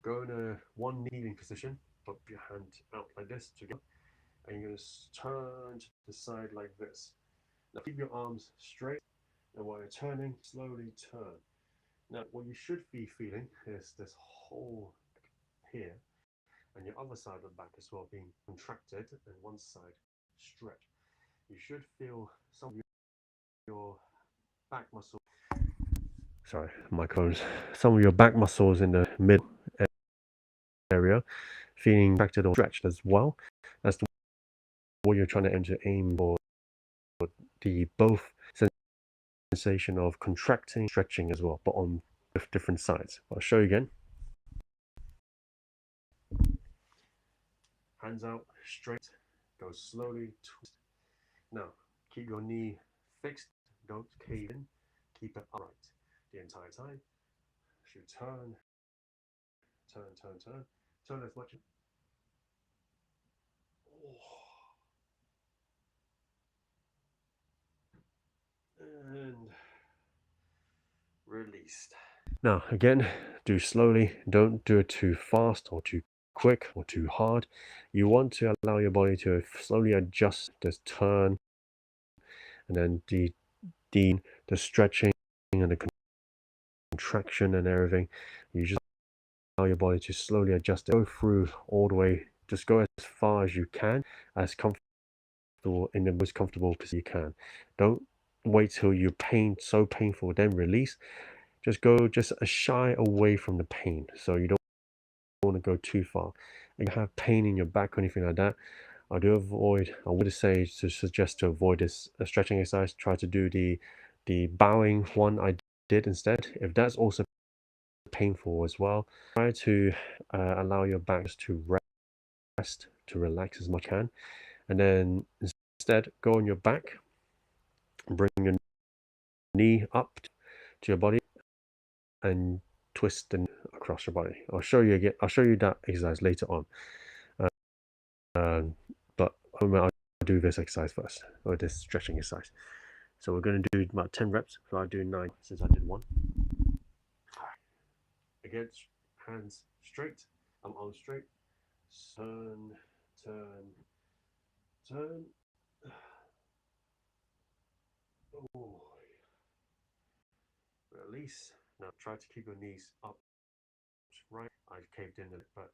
go in a one kneeling position, put your hand out like this together, and you're gonna turn to the side like this. Now keep your arms straight, and while you're turning, slowly turn. Now what you should be feeling is this whole here and your other side of the back as well being contracted and one side stretched. You should feel some of your back muscle. Sorry, microphones. Some of your back muscles in the mid area feeling contracted or stretched as well. That's what you're trying to aim for. The both sensation of contracting, stretching as well, but on different sides. I'll show you again. Hands out straight, go slowly, twist. Now, keep your knee fixed, don't cave in, keep it upright the entire time. Should turn, turn as much. And released. Now, again, do slowly, don't do it too fast or too quick or too hard. You want to allow your body to slowly adjust this turn and then the stretching and the contraction and everything. You just allow your body to slowly adjust it. Go through all the way, just go as far as you can, as comfortable in the most comfortable position you can. Don't wait till you're so painful, then release. Just go just a shy away from the pain. So you don't want to go too far. And you have pain in your back or anything like that, I would say to suggest to avoid this stretching exercise. Try to do the bowing one I did instead. If that's also painful as well, try to allow your back to rest, to relax as much as you can, and then instead go on your back, bring your knee up to your body, and twist the knee across your body. I'll show you again. I'll show you that exercise later on. But I'll do this exercise first, or this stretching exercise. So we're going to do about 10 reps. So I'll do 9 since I did 1. Again, hands straight, arms straight. Turn, turn, turn. Oh. Release. Now try to keep your knees up. Right. I've caved in a bit, but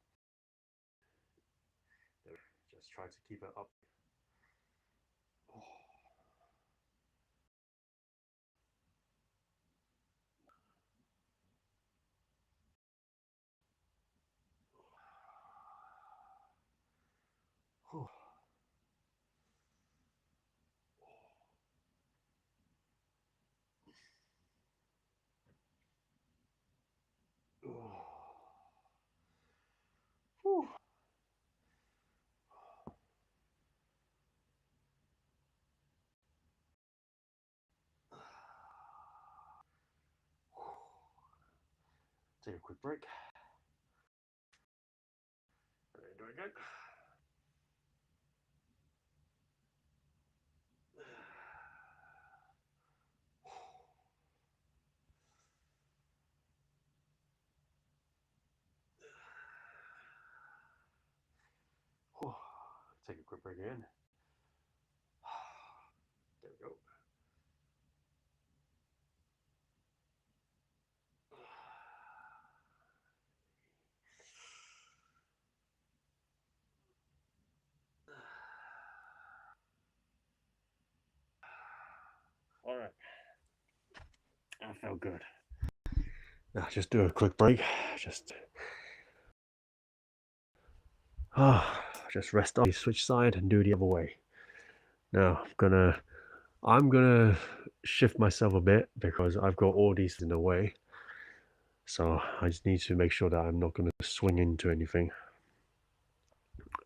just try to keep it up. Oh. Oh. Oh. Take a quick break. And then do it again. Take a quick break again. There we go. All right. That felt good. Now just do a quick break. Just just rest off, switch side and do the other way. Now I'm gonna shift myself a bit because I've got all these in the way. So I just need to make sure that I'm not gonna swing into anything.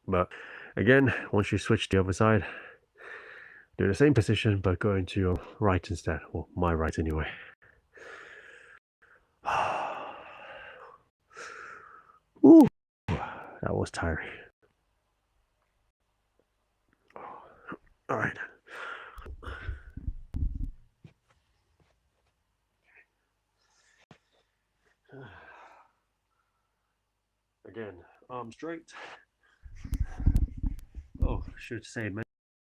But again, once you switch to the other side, do the same position but go into your right instead. Well, my right anyway. Ooh, that was tiring. All right. Again, arm straight. Oh, should say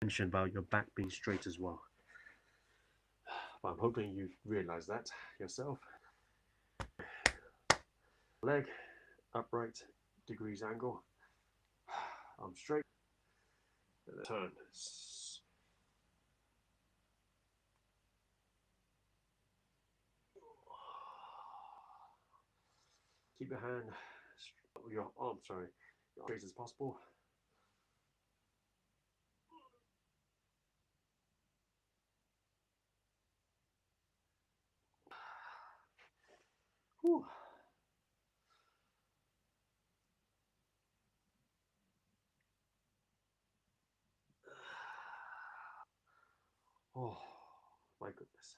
mention about your back being straight as well. But I'm hoping you realize that yourself. Leg upright, degrees angle. Arm straight. And then turn. Keep your hand, your arm, sorry, as straight as possible. Whew. Oh, my goodness.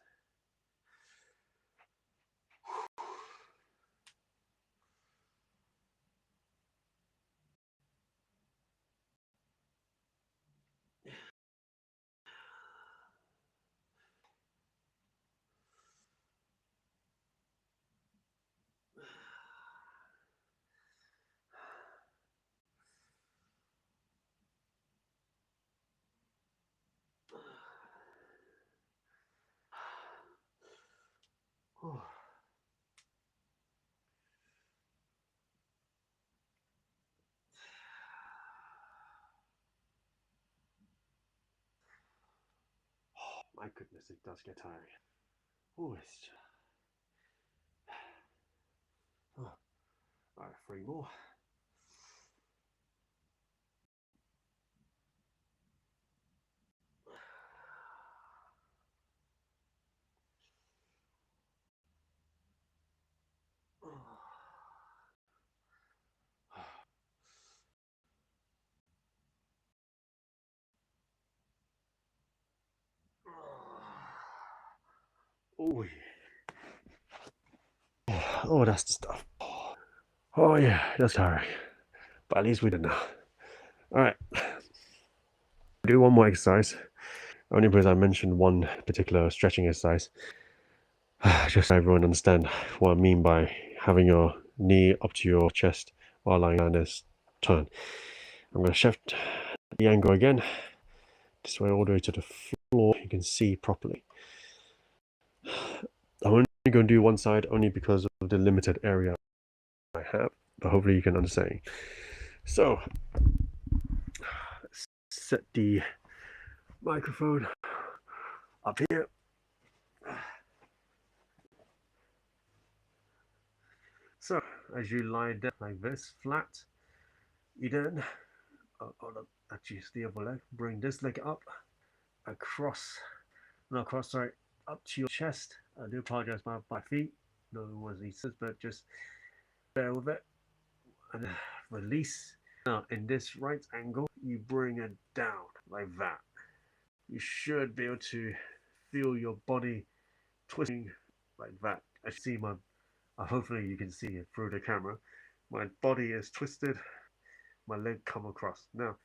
Oh. My goodness, it does get tiring. Oh, it's... Oh. All right, 3 more. Oh, yeah. Oh, that's the stuff. Oh, yeah, that's tiring. But at least we did now. All right. Do one more exercise. Only because I mentioned one particular stretching exercise. Just so everyone understand what I mean by having your knee up to your chest while lying down this turn. I'm going to shift the angle again, this way all the way to the floor. You can see properly. I'm only going to do one side only because of the limited area I have, but hopefully you can understand. So, set the microphone up here. So, as you lie down like this, flat, you then, actually it's the other leg, bring this leg up, across, not across, sorry, up to your chest. I do apologize about my feet, no one needs this, but just bear with it, and release. Now, in this right angle, you bring it down like that. You should be able to feel your body twisting like that. I see my hopefully you can see it through the camera. My body is twisted, my leg come across. Now,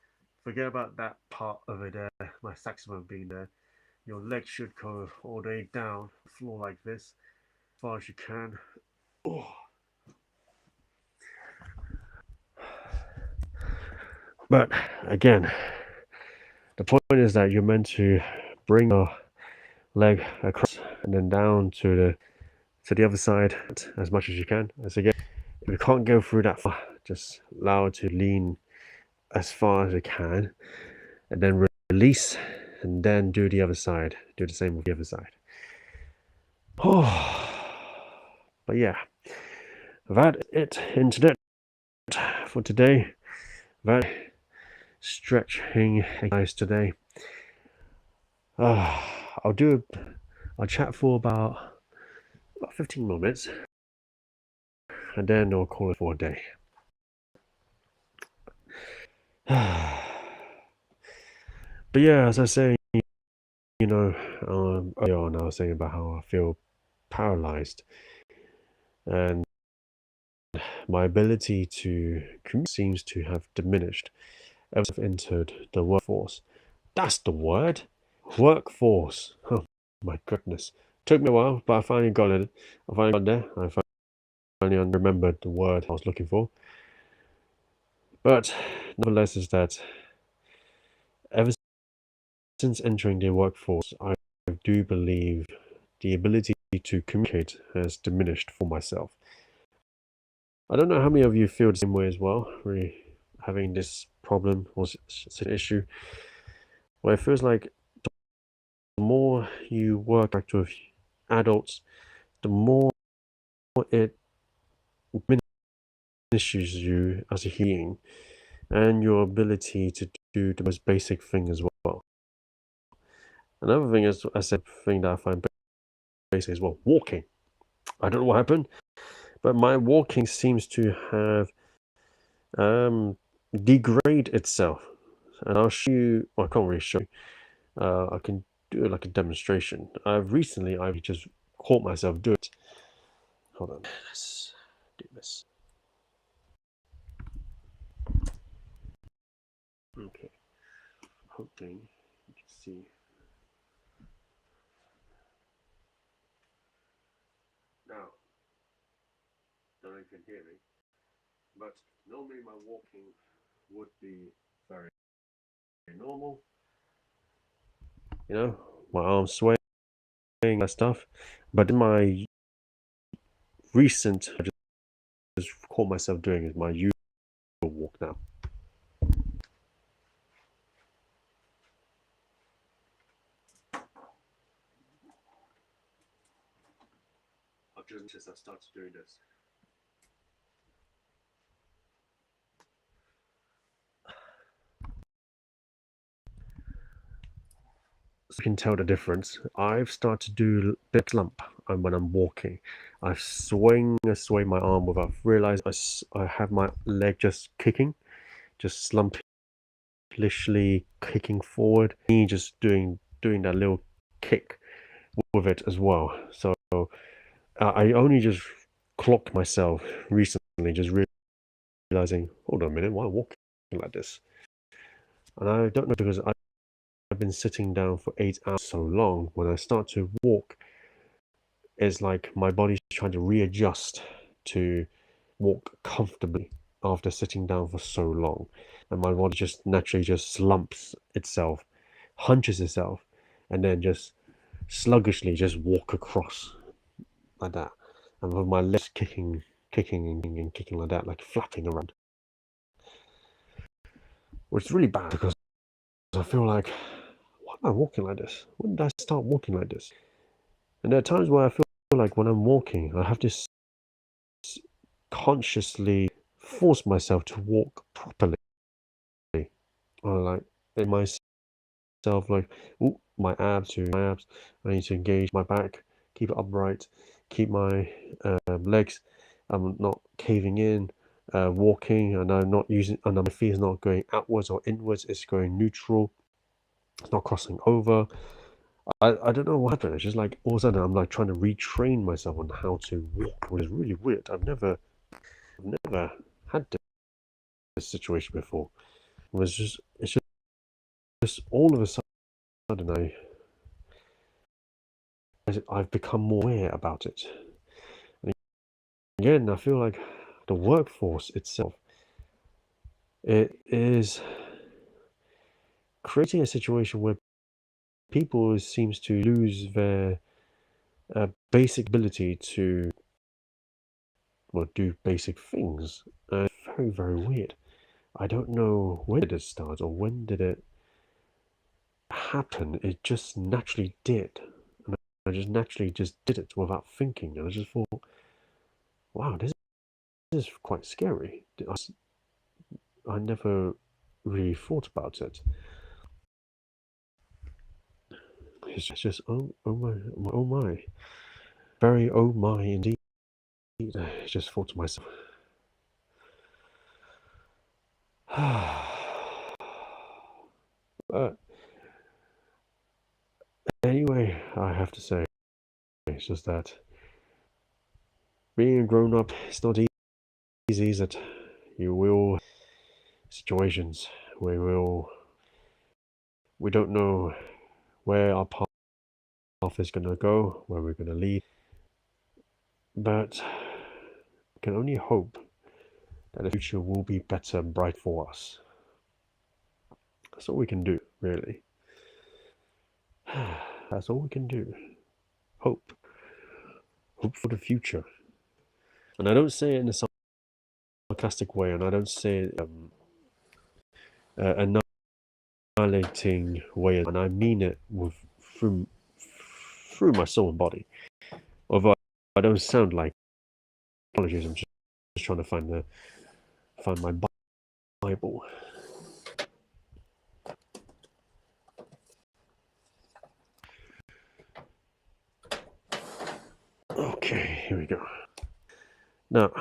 forget about that part of it there, my saxophone being there. Your leg should go all the way down the floor like this, as far as you can. Oh. But again, the point is that you're meant to bring your leg across and then down to the other side as much as you can. As again, if you can't go through that far, just allow it to lean as far as you can, and then release, and then do the other side. Do the same with the other side. Oh, but yeah, that is it. Internet for today. That stretching exercise today. I'll chat for about 15 more minutes, and then I'll call it for a day. But yeah, as I say, earlier on, I was saying about how I feel paralyzed, and my ability to communicate seems to have diminished ever since I've entered the workforce. That's the word, workforce. Oh my goodness, took me a while, but I finally got it. I finally got there. I finally remembered the word I was looking for. But nevertheless, is that ever since entering the workforce, I do believe the ability to communicate has diminished for myself. I don't know how many of you feel the same way as well, really having this problem or issue, where it feels like the more you work with adults, the more it diminishes you as a human being and your ability to do the most basic thing as well. Another thing is, I said, thing that I find basic as well, walking. I don't know what happened, but my walking seems to have degrade itself. And I'll show you, well, I can't really show you, I can do like a demonstration. I've just caught myself doing it. Hold on, let's do this. Okay, hoping you can see. Now, don't know if you can hear me, but normally my walking would be very normal. You know, my arms swaying, that stuff. But in my recent, I just caught myself doing is my usual walk now. I've just noticed I started doing this. So you can tell the difference. I've started to do a bit slump when I'm walking. I swing my arm without realizing I have my leg just kicking, just slumpishly kicking forward. Me just doing that little kick with it as well. So I only just clocked myself recently, just realizing, hold on a minute, why am I walking like this? And I don't know, because I've been sitting down for 8 hours so long. When I start to walk, it's like my body's trying to readjust to walk comfortably after sitting down for so long, and my body just naturally just slumps itself, hunches itself, and then just sluggishly just walk across like that, and with my legs kicking like that, like flapping around, which is really bad because I feel like, why am I walking like this? When did I start walking like this? And there are times where I feel like when I'm walking, I have to consciously force myself to walk properly. Or like in myself, like, ooh, my abs. I need to engage my back, keep it upright, keep my legs. I'm not caving in. Walking, and I'm not using, and my feet is not going outwards or inwards. It's going neutral. It's not crossing over. I don't know what happened. It's just like all of a sudden I'm like trying to retrain myself on how to walk, which is really weird. I've never had this situation before. It's just all of a sudden I've become more aware about it. And again, I feel like the workforce itself, it is creating a situation where people seems to lose their basic ability to do basic things. Very, very weird. I don't know when did it start or when did it happen. It just naturally did. And I just naturally just did it without thinking. And I just thought, wow, this is quite scary. I never really thought about it. It's just, oh my, oh my. Very oh my indeed. I just thought to myself, anyway, I have to say, it's just that being a grown up is not easy, is it? You will situations where we don't know where our path is going to go, where we're going to lead, but we can only hope that the future will be better and bright for us. That's all we can do, really. That's all we can do. Hope. Hope for the future. And I don't say it in a sarcastic way, and I don't say it annihilating way, and I mean it with through my soul and body. Although I don't sound like apologies, I'm just trying to find my Bible. Okay, here we go. Now,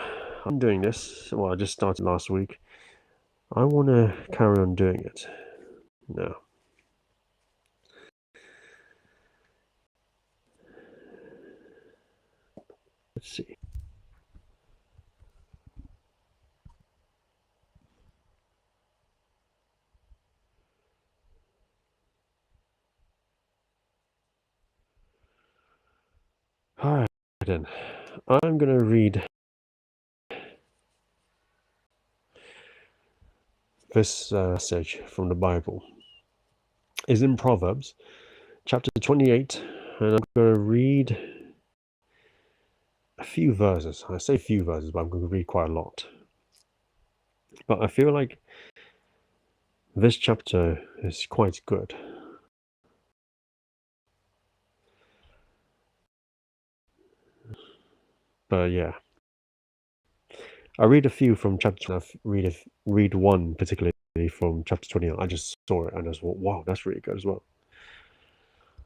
I'm doing this. Well, I just started last week. I want to carry on doing it now. Let's see. All right, then. I'm going to read this passage from the Bible. It's in Proverbs, chapter 28, and I'm going to read a few verses. I say few verses, but I'm going to read quite a lot. But I feel like this chapter is quite good. But yeah, I read a few from chapter. I read one particularly from chapter 28. I just saw it and I just thought, wow, that's really good as well.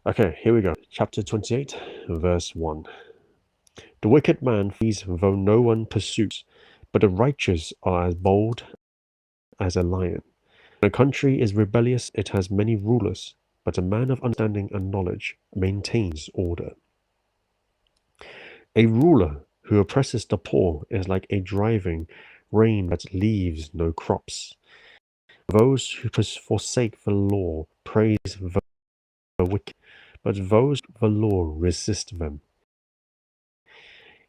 Okay, here we go. Chapter 28, verse 1. The wicked man flees though no one pursues, but the righteous are as bold as a lion. When a country is rebellious, it has many rulers, but a man of understanding and knowledge maintains order. A ruler who oppresses the poor is like a driving rain that leaves no crops. Those who forsake the law praise the wicked, but those the law resist them.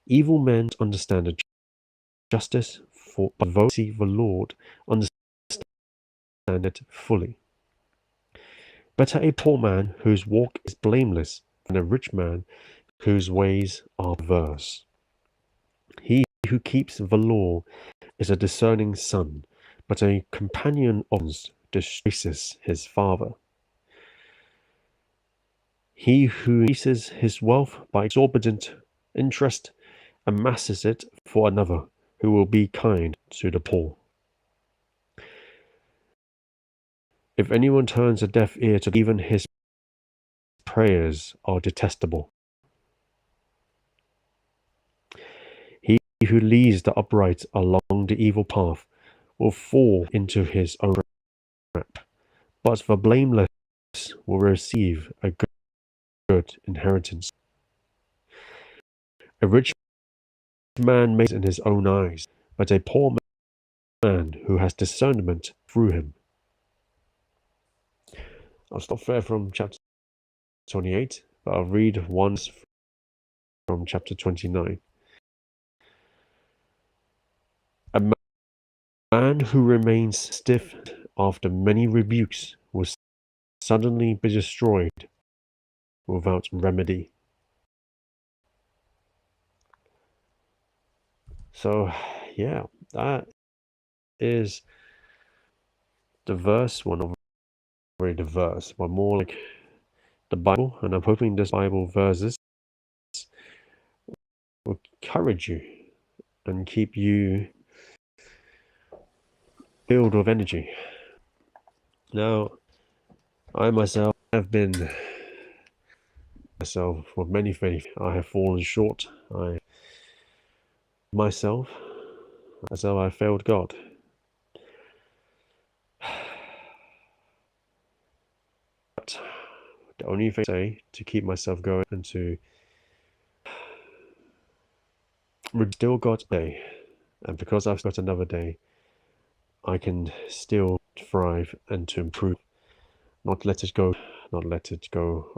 Evil men understand justice, but those who see the Lord understand it fully. Better a poor man whose walk is blameless than a rich man whose ways are perverse. He who keeps the law is a discerning son, but a companion of disgraces his father. He who increases his wealth by exorbitant interest amasses it for another who will be kind to the poor. If anyone turns a deaf ear to even his prayers are detestable. He who leads the upright along the evil path will fall into his own trap, but the blameless will receive a good good inheritance. A rich man makes in his own eyes, but a poor man who has discernment through him. I'll stop there from chapter 28, but I'll read one from chapter 29. A man who remains stiff after many rebukes will suddenly be destroyed without remedy. So, yeah, that is the verse. Well, not really the verse, but more like the Bible. And I'm hoping this Bible verses will encourage you and keep you filled with energy. Now, I myself have been with many faith. I have fallen short. I myself, as though I failed God. But the only thing I say to keep myself going and to still got a day, and because I've got another day, I can still thrive and to improve. Not let it go. Not let it go.